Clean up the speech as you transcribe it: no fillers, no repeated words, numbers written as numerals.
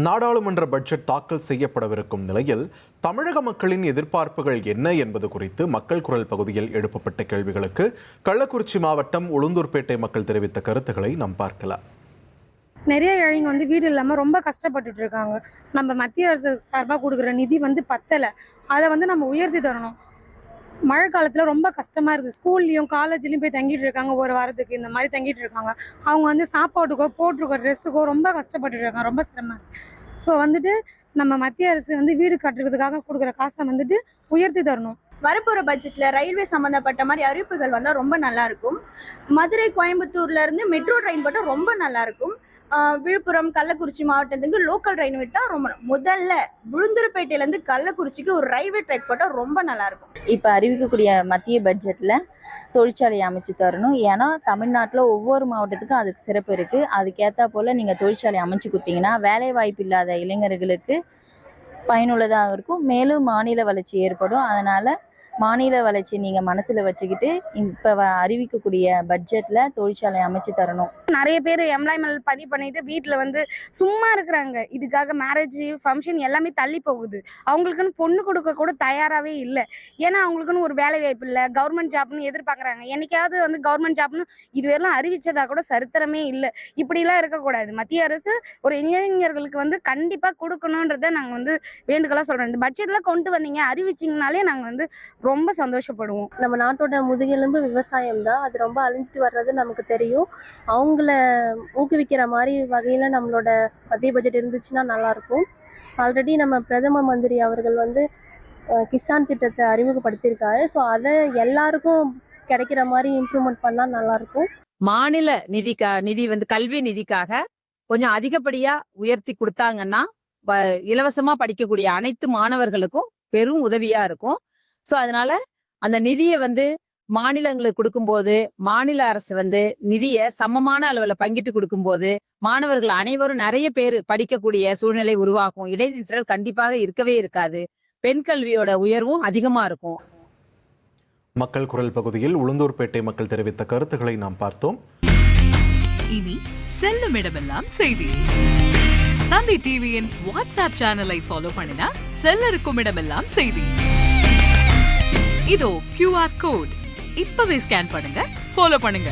நாடாளுமன்ற பட்ஜெட் தாக்கல் செய்யப்படவிருக்கும் நிலையில் தமிழக மக்களின் எதிர்பார்ப்புகள் என்ன என்பது குறித்து மக்கள் குரல் பகுதியில் எழுப்பப்பட்ட கேள்விகளுக்கு கள்ளக்குறிச்சி மாவட்டம் உளுந்தூர்பேட்டை மக்கள் தெரிவித்த கருத்துக்களை நாம் பார்க்கலாம். நிறைய ஏழைங்க வீடு இல்லாமல் ரொம்ப கஷ்டப்பட்டுட்டு இருக்காங்க. நம்ம மத்திய அரசு சார்பாக கொடுக்குற நிதி பத்தலை. அதை நம்ம உயர்த்தி தரணும். மழை காலத்தில் ரொம்ப கஷ்டமாக இருக்குது. ஸ்கூல்லையும் காலேஜ்லேயும் போய் தங்கிட்டு இருக்காங்க. ஒரு வாரத்துக்கு இந்த மாதிரி தங்கிட்டு இருக்காங்க. அவங்க சாப்பாட்டுக்கோ போட்டிருக்கோ ட்ரெஸ்ஸுக்கோ ரொம்ப கஷ்டப்பட்டுட்டு இருக்காங்க. ரொம்ப சிரமம். ஸோ நம்ம மத்திய அரசு வீடு கட்டுறதுக்காக கொடுக்குற காசை உயர்த்தி தரணும். வரப்போகிற பட்ஜெட்டில் ரயில்வே சம்மந்தப்பட்ட மாதிரி அறிவிப்புகள் வந்தால் ரொம்ப நல்லாயிருக்கும். மதுரை கோயம்புத்தூர்லேருந்து மெட்ரோ ட்ரெயின் போட்டால் ரொம்ப நல்லாயிருக்கும். விழுப்புரம் கள்ளக்குறிச்சி மாவட்டத்துக்கு லோக்கல் ட்ரெயின் விட்டால் ரொம்ப முதல்ல உளுந்தூர்பேட்டையிலேருந்து கள்ளக்குறிச்சிக்கு ஒரு ரயில்வே ட்ராக் போட்டால் ரொம்ப நல்லாயிருக்கும். இப்போ அறிவிக்கக்கூடிய மத்திய பட்ஜெட்டில் தொழிற்சாலை அமைச்சு தரணும். ஏன்னா தமிழ்நாட்டில் ஒவ்வொரு மாவட்டத்துக்கும் அதுக்கு சிறப்பு இருக்குது. அதுக்கேற்றா போல் நீங்கள் தொழிற்சாலை அமைச்சு கொடுத்தீங்கன்னா வேலை வாய்ப்பு இல்லாத இளைஞர்களுக்கு பயனுள்ளதாக இருக்கும். மேலும் மாநில வளர்ச்சி ஏற்படும். அதனால் மாநில வளர்ச்சி நீங்கள் மனசில் வச்சுக்கிட்டு இப்போ அறிவிக்கக்கூடிய பட்ஜெட்டில் தொழிற்சாலை அமைச்சு தரணும். நிறைய பேர் எம்ப்ளாய்மெண்ட் பதிவு பண்ணிட்டு வீட்டில் சும்மா இருக்கிறாங்க. இதுக்காக மேரேஜ் ஃபங்க்ஷன் எல்லாமே தள்ளி போகுது. அவங்களுக்குன்னு பொண்ணு கொடுக்க கூட தயாராகவே இல்லை. ஏன்னா அவங்களுக்குன்னு ஒரு வேலை வாய்ப்பு இல்லை. கவர்மெண்ட் ஜாப்னு எதிர்பார்க்குறாங்க. என்னைக்காவது கவர்மெண்ட் ஜாப்னு இதுவரைலாம் அறிவிச்சதா கூட சரித்திரமே இல்லை. இப்படிலாம் இருக்கக்கூடாது. மத்திய அரசு ஒரு இளைஞர்களுக்கு கண்டிப்பாக கொடுக்கணுன்றதை நாங்கள் வேண்டுகோளாக சொல்கிறோம். இந்த பட்ஜெட்டில் கொண்டு வந்தீங்க அறிவிச்சிங்கனாலே நாங்கள் ரொம்ப சந்தோஷப்படுவோம். நம்ம நாட்டோட முதுகெலும்பு விவசாயம் தான். அது ரொம்ப அழிஞ்சிட்டு வர்றது நமக்கு தெரியும். அவங்கள ஊக்குவிக்கிற மாதிரி வகையில் நம்மளோட மத்திய பட்ஜெட் இருந்துச்சுன்னா நல்லாயிருக்கும். ஆல்ரெடி நம்ம பிரதம மந்திரி அவர்கள் கிசான் திட்டத்தை அறிமுகப்படுத்தியிருக்காரு. ஸோ அதை எல்லாருக்கும் கிடைக்கிற மாதிரி இம்ப்ரூவ்மெண்ட் பண்ணால் நல்லாயிருக்கும். மாநில நிதி கல்வி நிதிக்காக கொஞ்சம் அதிகப்படியா உயர்த்தி கொடுத்தாங்கன்னா இலவசமா படிக்கக்கூடிய அனைத்து மாணவர்களுக்கும் பெரும் உதவியா இருக்கும். ஸோ அதனால அந்த நிதியை மாநிலங்களுக்கு கொடுக்கும்போது மாநில அரசு நிதியை சமமான அளவில் பங்கிட்டு கொடுக்கும்போது மாணவர்கள் அனைவரும் நிறைய பேர் படிக்கக்கூடிய சூழ்நிலை உருவாகும். இடைநிற்றல் கண்டிப்பாக இருக்கவே இருக்காது. பெண் கல்வியோட உயர்வும் அதிகமா இருக்கும். மக்கள் குரல் பகுதியில் உளுந்தூர்பேட்டை மக்கள் தெரிவித்த கருத்துக்களை நாம் பார்த்தோம். இனி செல்லும் இடமெல்லாம் செய்தி. தந்தி டிவியின் வாட்ஸ்அப் சேனலை ஃபாலோ பண்ணினா செல்ல இருக்கும் இடமெல்லாம் செய்தி. இதோ QR கோட் இப்பவே ஸ்கேன் பண்ணுங்க, ஃபாலோ பண்ணுங்க.